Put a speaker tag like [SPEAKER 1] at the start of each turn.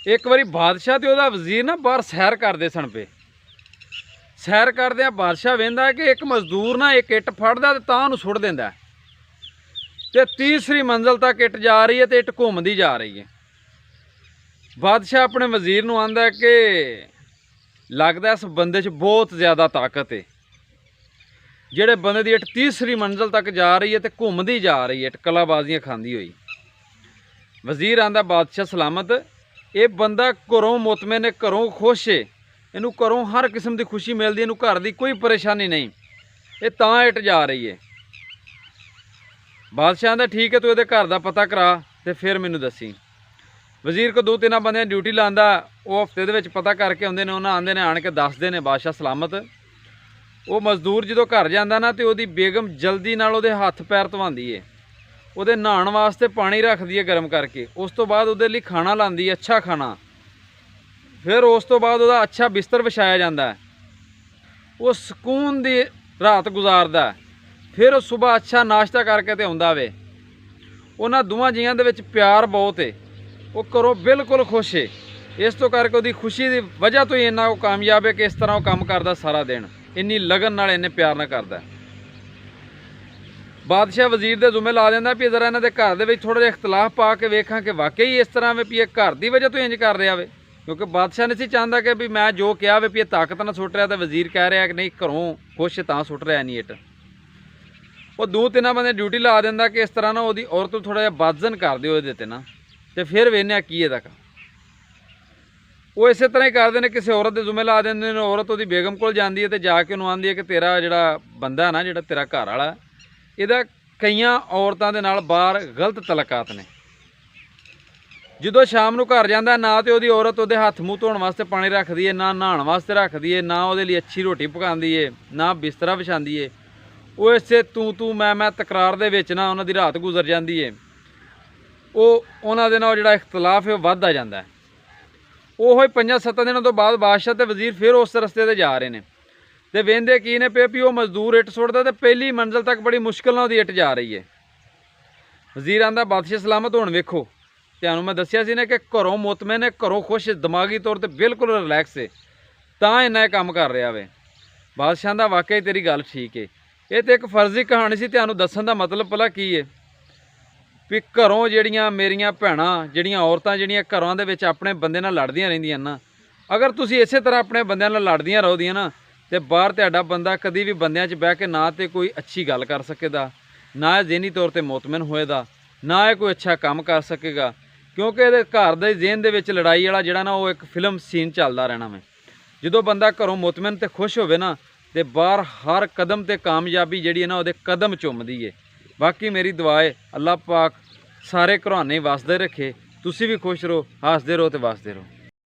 [SPEAKER 1] एक बारी बादशाह ते ओहदा वजीर ना बाहर सैर करते सन पे। सैर करदे बादशाह वेंदा कि एक मजदूर ना एक इट फड़दा ते तां नूं सुੱਟ दिंदा ते तीसरी मंजिल तक इट जा रही है तो इट घूमती जा रही है। बादशाह अपने वजीर नूं आंदा कि लगदा इस बंदे च बहुत ज़्यादा ताकत है, जेड़े बंदे दी इट तीसरी मंजिल तक जा रही है तो घूमती जा रही है, इट कलाबाजियां खांदी हुई। वजीर आंदा बादशाह सलामत, ये बंदा घरों मुतमिन है, घरों खुश है, इनू घरों हर किस्म की खुशी मिलती, इनू घर की कोई परेशानी नहीं, ये तां इट जा रही है। बादशाह आंदा ठीक है, तू ये घर का पता करा तो फिर मैनू दसी। वजीर को 2-3 बंदे ड्यूटी लांदा, वो हफ्ते दे पता करके आउंदे ने, उन्हें आंदे ने आण के दसदे ने बादशाह सलामत। वो मजदूर जो घर जाता ना तो वही बेगम जल्दी नाल उहदे हत्थ पैर धवांदी है, उहदे नहाण वास्ते पानी रखदी है गर्म करके, उस तो बाद उहदे लई खाना लांदी है, अच्छा खाना। फिर उस तो बाद उहदा अच्छा बिस्तर विछाया जाता है, वो सुकून दी रात गुजारदा है। फिर सुबह अच्छा नाश्ता करके तो आउंदा वे। उन्हां दोवां जियां दे विच प्यार बहुत है, वो घरों बिल्कुल खुश है। इस तो करके उहदी खुशी की वजह तो ही इन्ना कामयाब है कि इस तरह वो काम करदा सारा दिन, इन्नी लगन नाल इन्ने प्यार नाल करदा। बादशाह वजीर दे जुम्मे ला दिंदा भी जरा इन्हां दे घर दे विच थोड़ा जिहा इख्तलाफ पा के वेखां कि वाकई इस तरह वे भी ये घर की वजह तो इंज कर रहा वे, क्योंकि बादशाह नहीं सी चाहता कि भी मैं जो कहा वे भी ये ताकत ना सुट रहा, तो वजीर कह रहा कि नहीं घरों खुश तां सुट रहा नहीं इट। वो 2-3 बंदे ड्यूटी ला दिंदा कि इस तरह ना वो औरत को थोड़ा जिहा वाजन कर दिओ इहदे ते ना, तो फिर वेखने की इहदा काम। वो इस तरह ही करते हैं, किसी औरत के जुम्मे ला देंगे ने, औरत वो बेगम को जाती है तो जाके उन्होंने आँदी है कि तेरा जिहड़ा बंदा ना, जिहड़ा तेरा घर वाला, इहदा कई औरतों के नाल बाहर गलत तलकात ने। जो शाम को घर जाता ना तो वो औरत वो हथ मूँह धोने वास्ते पानी रखती है, ना नहाने वास्ते रखती है, ना वो अच्छी रोटी पकाती है, ना बिस्तरा विछाती है। वो इसे तू मैं तकरार दे विच ना उन्होंने रात गुजर जाती है। वो उन्होंने नाल जिहड़ा इख्तलाफ है वो वधदा जांदा है। वो 5-7 दिनों तो बाद बादशाह ते वजीर फिर उस रस्ते ते जा रहे हैं, तो वेंदे की ने पे भी वो मजदूर इट सुट्टदा तो पहली मंजिल तक बड़ी मुश्किल नाल इट जा रही है। वजीर आंदा बादशाह सलामत, हुण वेखो तुहानूं मैं दस्सिया सी ना कि घरों मुतमिन है, घरों खुश, दिमागी तौर पर बिल्कुल रिलैक्स है, तां इन्ना काम कर रहा वे। बादशाह दा वाकई तेरी गल ठीक है, ये तो एक फर्जी कहानी सी, तुहानूं दस्सण दा मतलब भला की है भी घरों जिहड़ियां मेरियां भैणां, जिहड़ियां औरतां जिहड़ियां घरों दे विच अपने बंदे नाल लड़दियां रहिंदियां ना, अगर तुसीं इसे तरह अपने बंदिआं नाल लड़दियां रहोदियां ना, तो बाहर तुहाडा बंदा कदी भी बंदिआं च बह के ना तो कोई अच्छी गल कर सकेगा, ना ज़हनी तौर पर मुतमिन होएगा, ना कोई अच्छा काम कर सकेगा, क्योंकि ये घर के ज़हन दे विच लड़ाई वाला जिहड़ा ना वो एक फिल्म सीन चलदा रहना वे। जो बंदा घरों मुतमिन ते खुश होवे ना, तो बाहर हर कदम ते कामयाबी जिहड़ी है ना वो कदम चुमदी है। बाकी मेरी दुआ है अल्लाह पाक सारे घराने वसदे रखे, तुसी भी खुश रहो, हसदे रहो तो वसदे रहो।